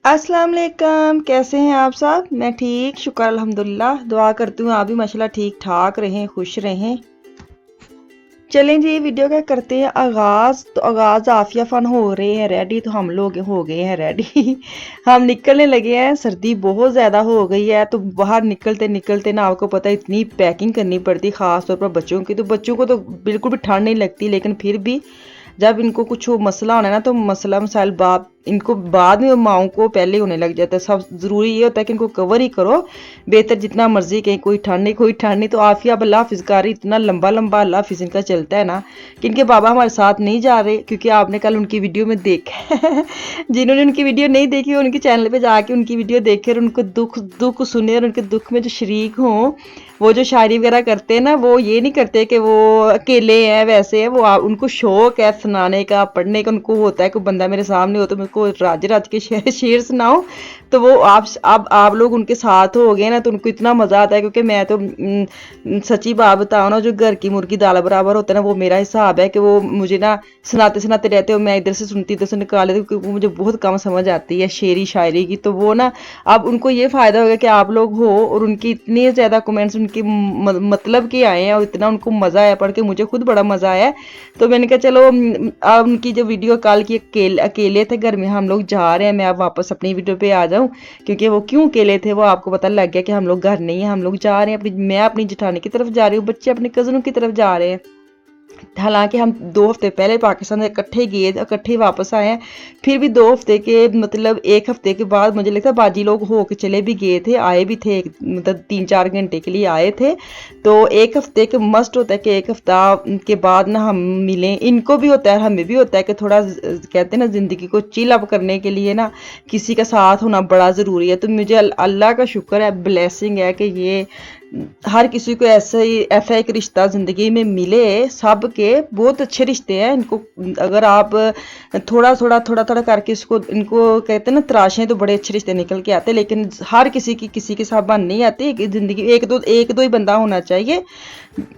अस्सलाम वालेकुम, कैसे हैं आप सब। मैं ठीक, शुक्र अल्हम्दुलिल्लाह। दुआ करती हूँ आप भी माशाल्लाह ठीक ठाक रहें, खुश रहें। चलें जी, वीडियो का करते हैं आगाज़। तो आगाज़ आफिया फ़न हो रहे हैं रेडी, तो हम लोग हो गए हैं रेडी। हम निकलने लगे हैं। सर्दी बहुत ज़्यादा हो गई है, तो बाहर निकलते निकलते ना आपको पता है इतनी पैकिंग करनी पड़ती, ख़ास तौर पर बच्चों की। तो बच्चों को तो बिल्कुल भी ठंड नहीं लगती, लेकिन फिर भी जब इनको कुछ मसला होना है ना, तो मसला मसाइल बाप इनको बाद में माओं को पहले होने लग जाता है। सब ज़रूरी ये होता है कि इनको कवर ही करो बेहतर, जितना मर्जी कहीं कोई ठंड नहीं कोई ठंड नहीं। तो आफिया अब अल्लाह हाफिज़ कारी इतना लंबा लंबा अल्लाह हाफिज़ इनका चलता है ना, कि इनके बाबा हमारे साथ नहीं जा रहे, क्योंकि आपने कल उनकी वीडियो में देखा है। जिन्होंने उनकी वीडियो नहीं देखी, उनके चैनल पर जाके उनकी वीडियो देखे और उनको दुख दुख सुने और उनके दुख में जो शरीक हों। वो जो शायरी वगैरह करते हैं ना, वो ये नहीं करते कि वो अकेले हैं, वैसे है वो उनको शौक है सुनाने का, पढ़ने का। उनको होता है कि बंदा मेरे सामने हो तो मेरे को राज राज के शेर सुनाओ। तो वो आप लोग उनके साथ हो गए ना, तो उनको इतना मज़ा आता है। क्योंकि मैं तो सच्ची बात बताऊँ ना, जो घर की मुर्गी दाल बराबर होता है ना, वो मेरा हिसाब है। कि वो मुझे ना सुनाते सुनाते रहते हो, मैं इधर से सुनती इधर से निकाल लेती हूँ, क्योंकि मुझे बहुत कम समझ आती है शेरी शायरी की। तो वो ना अब उनको ये फ़ायदा हो गया कि आप लोग हो, और उनकी इतने ज़्यादा कमेंट्स उनके मतलब के आए हैं, और इतना उनको मज़ा आया पढ़ के, मुझे खुद बड़ा मज़ा आया। तो मैंने कहा चलो अब उनकी जो वीडियो कॉल की अकेले थे घर में, हम लोग जा रहे हैं, मैं अब वापस अपनी वीडियो पे आ जाऊं। क्योंकि वो क्यों अकेले थे वो आपको पता लग गया कि हम लोग घर नहीं है, हम लोग जा रहे हैं मैं अपनी जेठानी की तरफ जा रही हूँ, बच्चे अपने कज़नों की तरफ जा रहे हैं। हालांकि हम 2 हफ्ते पहले पाकिस्तान से इकट्ठे गए, इकट्ठे वापस आए हैं। फिर भी 2 हफ्ते के मतलब 1 हफ्ते के बाद मुझे लगता है बाजी लोग हो के चले भी गए थे, आए भी थे, मतलब 3-4 घंटे के लिए आए थे। तो 1 हफ्ते के मस्ट होता है कि 1 हफ्ता के बाद ना हम मिलें। इनको भी होता है, हमें भी होता है कि थोड़ा कहते हैं ना, ज़िंदगी को चिल अप करने के लिए ना किसी का साथ होना बड़ा ज़रूरी है। तो मुझे अल्लाह का शुक्र है, ब्लेसिंग है कि ये हर किसी को ऐसा एक रिश्ता ज़िंदगी में मिले। सब के बहुत अच्छे रिश्ते हैं। इनको अगर आप थोड़ा थोड़ा करके इसको इनको कहते हैं ना तराशें, तो बड़े अच्छे रिश्ते निकल के आते हैं। लेकिन हर किसी की किसी के साथ बन नहीं आती ज़िंदगी। एक दो ही बंदा होना चाहिए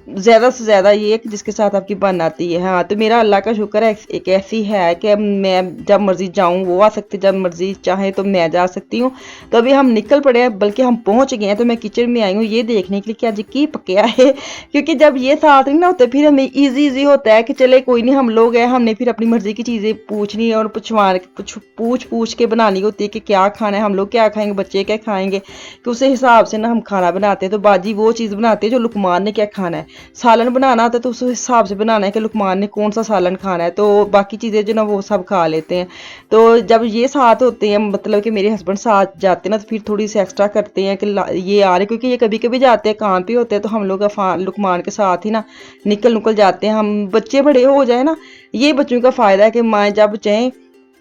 ज़्यादा से ज़्यादा, ये कि जिसके साथ आपकी बन आती है। हाँ, तो मेरा अल्लाह का शुक्र है एक ऐसी है कि मैं जब मर्ज़ी जाऊँ वो आ सकती, जब मर्ज़ी चाहे तो मैं जा सकती हूँ। तो अभी हम निकल पड़े हैं, बल्कि हम पहुँच गए हैं। तो मैं किचन में आई हूँ ये देखने के लिए कि आज की पकया है। क्योंकि जब ये साथ नहीं ना होते, फिर हमें ईजी होता है कि चले कोई नहीं, हम लोग हैं, हमने फिर अपनी मर्ज़ी की चीज़ें पूछनी और पूछ के बनानी होती है कि क्या खाना है, हम लोग क्या खाएंगे, बच्चे क्या खाएंगे। कि उस हिसाब से ना हम खाना बनाते हैं। तो बाजी वो चीज़ बनाते हैं जो लुकमान ने क्या खाना है। सालन बनाना होता है तो उस हिसाब से बनाना है कि लुकमान ने कौन सा सालन खाना है। तो बाकी चीज़ें जो ना वो सब खा लेते हैं। तो जब ये साथ होते हैं, मतलब कि मेरे हस्बैंड साथ जाते हैं ना, तो फिर थोड़ी सी एक्स्ट्रा करते हैं कि ये आ रहे, क्योंकि ये कभी कभी जाते हैं काम पे होते हैं। तो हम लोग लुकमान के साथ ही ना निकल जाते हैं। हम बच्चे बड़े हो जाए ना, ये बच्चों का फ़ायदा है कि माएँ जब चाहें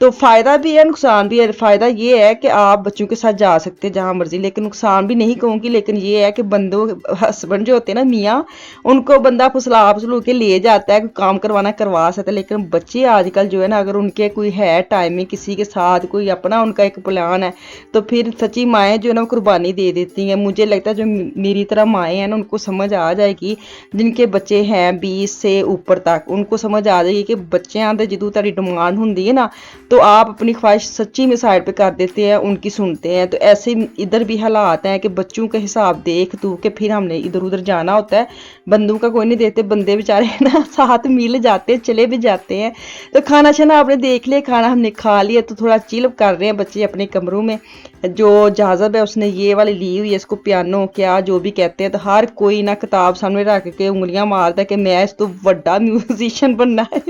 तो फ़ायदा भी है नुकसान भी है। फ़ायदा ये है कि आप बच्चों के साथ जा सकते हैं जहाँ मर्जी, लेकिन नुकसान भी नहीं कहूँगी, लेकिन ये है कि बंदों हस्बैंड जो होते हैं ना, मियाँ, उनको बंदा फुसला फुसलू के ले जाता है, काम करवाना करवा सकता है। लेकिन बच्चे आजकल जो है ना, अगर उनके कोई है टाइमिंग किसी के साथ, कोई अपना उनका एक प्लान है, तो फिर सच्ची माएँ जो है ना कुर्बानी दे देती हैं। मुझे लगता है जो मेरी तरह माएँ हैं ना, उनको समझ आ जाएगी, जिनके बच्चे हैं 20 से ऊपर तक, उनको समझ आ जाएगी कि बच्चों के जो तारी डिमांड होंगी है ना, तो आप अपनी ख्वाहिश सच्ची में साइड पे कर देते हैं, उनकी सुनते हैं। तो ऐसे इधर भी हालात हैं कि बच्चों के हिसाब देख तू के फिर हमने इधर उधर जाना होता है। बंदों का कोई नहीं देते, बंदे बेचारे ना साथ मिल जाते हैं, चले भी जाते हैं। तो खाना शाना आपने देख लिया, खाना हमने खा लिया, तो थोड़ा चिल कर रहे हैं बच्चे अपने कमरों में। जो जाजब है उसने ये वाली ली हुई है, इसको पियानो क्या जो भी कहते हैं। तो हर कोई ना किताब सामने रख के उंगलियां मारता है कि मैं इस तो बड़ा म्यूजिशियन बनना है।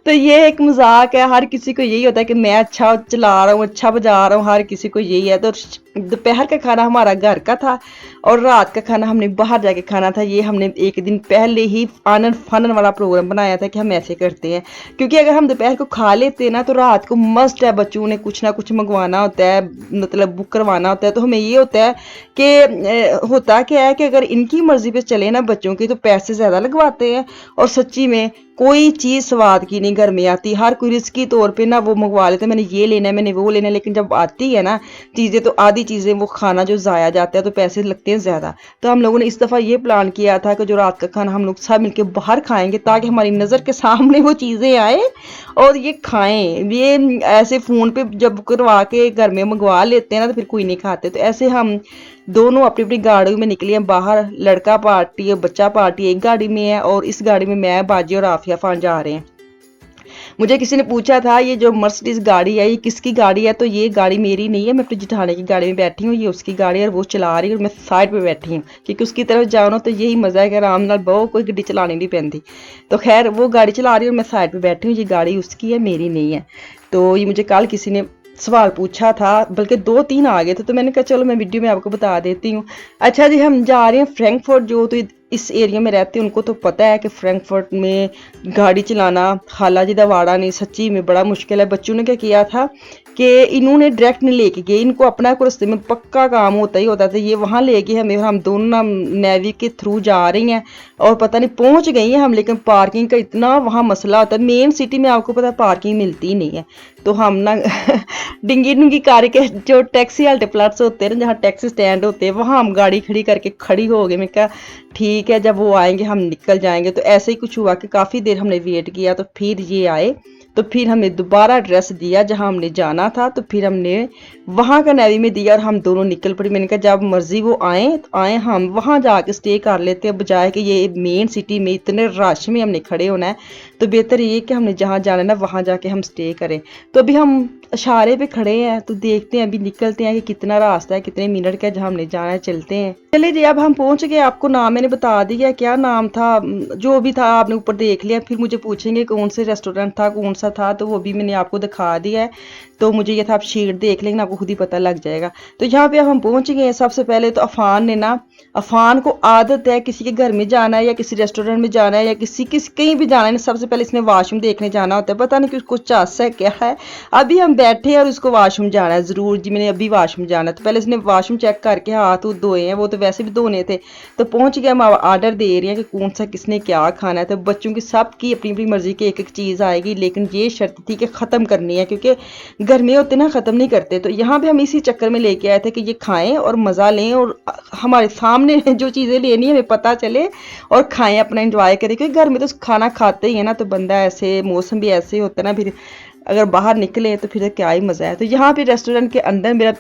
तो ये एक मजाक है, हर किसी को यही होता है कि मैं अच्छा चला रहा हूँ, अच्छा बजा रहा हूँ, हर किसी को यही है। तो दोपहर का खाना हमारा घर का था और रात का खाना हमने बाहर जाके खाना था। ये हमने एक दिन पहले ही आनंद फानन वाला प्रोग्राम बनाया था कि हम ऐसे करते हैं। क्योंकि अगर हम दोपहर को खा लेते हैं ना, तो रात को मस्ट है, बच्चों ने कुछ ना कुछ मंगवाना होता है, मतलब बुक करवाना होता है। तो हमें ये होता है कि होता क्या है कि अगर इनकी मर्जी पे चले ना बच्चों की, तो पैसे ज़्यादा लगवाते हैं और सच्ची में कोई चीज़ स्वाद की नहीं घर में आती। हर कोई रिस्की तौर पे ना वो मंगवा लेते हैं, मैंने ये लेना है, मैंने वो लेना है, लेकिन जब आती है ना चीज़ें तो आधी चीज़ें वो खाना जो ज़ाया जाता है तो पैसे लगते हैं ज़्यादा। तो हम लोगों ने इस दफ़ा ये प्लान किया था कि जो रात का खाना हम लोग सब मिलके बाहर खाएंगे, ताकि हमारी नज़र के सामने वो चीज़ें आए और ये खाएं। ये ऐसे फ़ोन पे जब करवा के घर में मंगवा लेते हैं ना तो फिर कोई नहीं खाते। तो ऐसे हम दोनों अपनी अपनी गाड़ियों में निकले हैं बाहर, लड़का पार्टी और बच्चा पार्टी एक गाड़ी में है और इस गाड़ी में मैं, बाजी और आफिया फान जा रहे हैं। मुझे किसी ने पूछा था ये जो मर्सिडीज गाड़ी है ये किसकी गाड़ी है, तो ये गाड़ी मेरी नहीं है, मैं अपनी जिठाने की गाड़ी में बैठी हूँ, ये उसकी गाड़ी है और वो चला रही है और मैं साइड पे बैठी हूँ, क्योंकि उसकी तरफ जाओ ना तो यही मज़ा है कि आराम नाल बहु कोई गड्डी चलानी नहीं पैंदी। तो खैर वो गाड़ी चला रही है और मैं साइड पे बैठी हूँ, ये गाड़ी उसकी है मेरी नहीं है। तो ये मुझे कल किसी ने सवाल पूछा था, बल्कि 2-3 आ गए थे, तो मैंने कहा चलो मैं वीडियो में आपको बता देती हूँ। अच्छा जी, हम जा रहे हैं फ्रैंकफर्ट। जो तो इस एरिया में रहते हैं उनको तो पता है कि फ्रैंकफर्ट में गाड़ी चलाना खाला जी दा वाड़ा नहीं, सच्ची में बड़ा मुश्किल है। बच्चों ने क्या किया था कि इन्होंने डायरेक्ट नहीं लेके गए, इनको अपना कोई रास्ते में पक्का काम होता ही होता था, ये वहाँ ले गए हमें, हम दोनों नेवी के थ्रू जा रही हैं और पता नहीं पहुँच गई हैं हम, लेकिन पार्किंग का इतना वहाँ मसला होता है। मेन सिटी में आपको पता है पार्किंग मिलती ही नहीं है, तो हम ना डिंगी डुंगी कार के जो टैक्सी वाले प्लाट्स होते हैं ना, जहाँ टैक्सी स्टैंड होते हैं, वहाँ हम गाड़ी खड़ी करके खड़ी हो गए। मैं कहा ठीक है, जब वो आएंगे हम निकल जाएंगे। तो ऐसे ही कुछ हुआ कि काफ़ी देर हमने वेट किया, तो फिर ये आए, तो फिर हमें दोबारा एड्रेस दिया जहाँ हमने जाना था, तो फिर हमने वहाँ का नेवी में दिया और हम दोनों निकल पड़ी। मैंने कहा जब मर्जी वो आए तो आए, हम वहाँ जाके स्टे कर लेते हैं, बजाय कि ये मेन सिटी में इतने रश में हमने खड़े होना है। तो बेहतर ये कि हमने जहाँ जाना है ना वहाँ जाके हम स्टे करें। तो अभी हम इशारे पे खड़े हैं, तो देखते हैं अभी निकलते हैं कि कितना रास्ता है, कितने मिनट का जहाँ हमने जाना है, चलते हैं। चलिए जी, अब हम पहुंच गए। आपको नाम मैंने बता दिया, क्या नाम था जो भी था आपने ऊपर देख लिया। फिर मुझे पूछेंगे कौन से रेस्टोरेंट था, कौन सा था, तो वो भी मैंने आपको दिखा दिया है। तो मुझे ये था, आप शीट देख लेंगे आपको खुद ही पता लग जाएगा। तो यहाँ पे अब हम पहुंच गए हैं। सबसे पहले तो अफान ने ना, अफान को आदत है किसी के घर में जाना है या किसी रेस्टोरेंट में जाना है या किसी कहीं भी जाना है, सबसे पहले इसने वाशरूम देखने जाना होता है। पता नहीं कि उसको चास है क्या है। अभी हम बैठे हैं और उसको वाशरूम जाना है ज़रूर जी, मैंने अभी वाशरूम जाना है। तो पहले इसने वाशरूम चेक करके हाथ धोए हैं, वो तो वैसे भी धोने थे। तो पहुंच गए, हम ऑर्डर दे रहे हैं कि कौन सा किसने क्या खाना है। तो बच्चों की सबकी अपनी अपनी मर्जी की एक एक चीज़ आएगी, लेकिन ये शर्त थी कि ख़त्म करनी है, क्योंकि घर में होते ना ख़त्म नहीं करते। तो यहाँ पे हम इसी चक्कर में लेके आए थे कि ये खाएं और मज़ा लें और हमारे सामने जो चीज़ें लेनी है हमें पता चले और खाएं, अपना एंजॉय करें। क्योंकि घर में तो खाना खाते ही है ना, तो बंदा ऐसे, मौसम भी ऐसे होता है ना, फिर अगर बाहर निकले तो फिर क्या ही मज़ा है। तो यहाँ पे रेस्टोरेंट के अंदर मेरा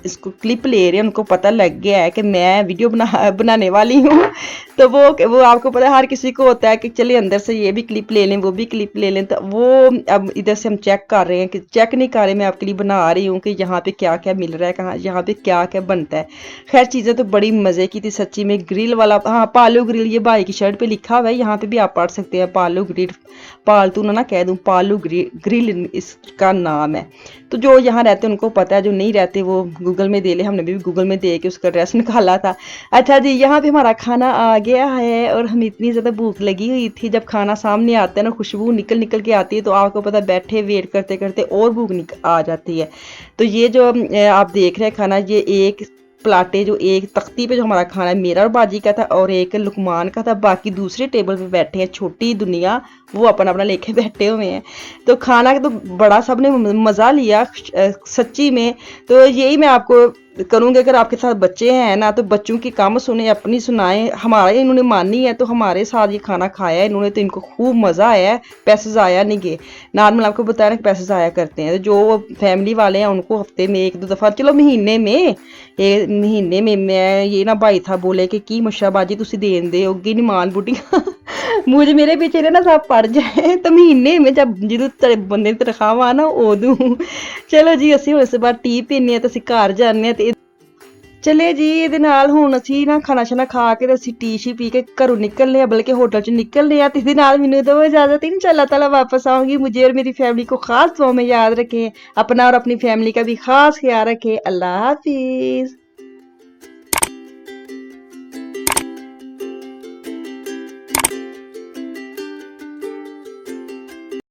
इसको क्लिप ले रहे हैं, उनको पता लग गया है कि मैं वीडियो बनाने वाली हूँ। तो वो आपको पता है हर किसी को होता है कि चलिए अंदर से ये भी क्लिप ले लें, वो भी क्लिप ले लें। तो वो अब इधर से हम चेक कर रहे हैं, कि चेक नहीं कर रहे, मैं आपके लिए बना रही हूँ कि यहाँ पे क्या क्या मिल रहा है, कहाँ यहाँ पे क्या क्या बनता है। खैर चीज़ें तो बड़ी मज़े की थी सच्ची में। ग्रिल वाला, हाँ पालू ग्रिल, ये भाई की शर्ट पे लिखा हुआ है, यहाँ पे भी आप पढ़ सकते हैं पालू ग्रिल। पालतू ना कह दूँ, पालू ग्रिल इसका नाम है। तो जो यहाँ रहते हैं उनको पता है, जो नहीं रहते वो गूगल में दे ले, हमने भी गूगल में दे के उसका एड्रेस निकाला था। अच्छा जी, यहाँ पे हमारा खाना आ गया है और हमें इतनी ज़्यादा भूख लगी हुई थी। जब खाना सामने आता है ना, खुशबू निकल निकल के आती है, तो आपको पता बैठे वेट करते करते और भूख आ जाती है। तो ये जो आप देख रहे हैं खाना, ये एक प्लाटे, जो एक तख्ती पे जो हमारा खाना है, मेरा और बाजी का था और एक लुकमान का था। बाकी दूसरे टेबल पे बैठे हैं छोटी दुनिया, वो अपना अपना लेके बैठे हुए हैं। तो खाना तो बड़ा सबने मज़ा लिया सच्ची में। तो यही मैं आपको करूँगी, अगर आपके साथ बच्चे हैं ना तो बच्चों की कम सुने, अपनी सुनाएं। हमारा इन्होंने मानी है तो हमारे साथ ये खाना खाया है इन्होंने, तो इनको खूब मज़ा आया है, पैसे ज़ाया नहीं गए। नॉर्मल आपको बताया ना कि पैसे ज़ाया करते हैं। तो जो फैमिली वाले हैं उनको हफ्ते में 1-2 दफ़ा, चलो महीने में मैं ये ना भाई था बोले कि मुशाबाजी तुसी देन दे होगी नहीं मान बुढ़िया मुझे मेरे पीछे ना सब पड़ जाए, तो महीने में जब जो तेरे बंदे की तनखाह आ ना उदू। चलो जी, ਅਸੀਂ ਉਸ ਬਾਅਦ ਟੀ ਪੀਨੇ ਆ ਤੇ ਅਸੀਂ ਘਰ ਜਾਂਦੇ ਆ। ਤੇ चले जी, ਇਹਦੇ ਨਾਲ ਹੁਣ ਅਸੀਂ ਨਾ ਖਾਣਾ ਸ਼ਾਨਾ ਖਾ ਕੇ ਤੇ ਅਸੀਂ ਟੀ ਸ਼ੀ पी के घरों निकलने हैं, बल्कि होटल च निकलने हैं। तो इसके नाल मैनू दो इजाजत, इंशाल्लाह ताला वापस आऊंगी। मुझे और मेरी फैमिली को खास दुआ में याद रखें, अपना और अपनी फैमिली का भी खास ख्याल रखें। अल्लाह हाफिज।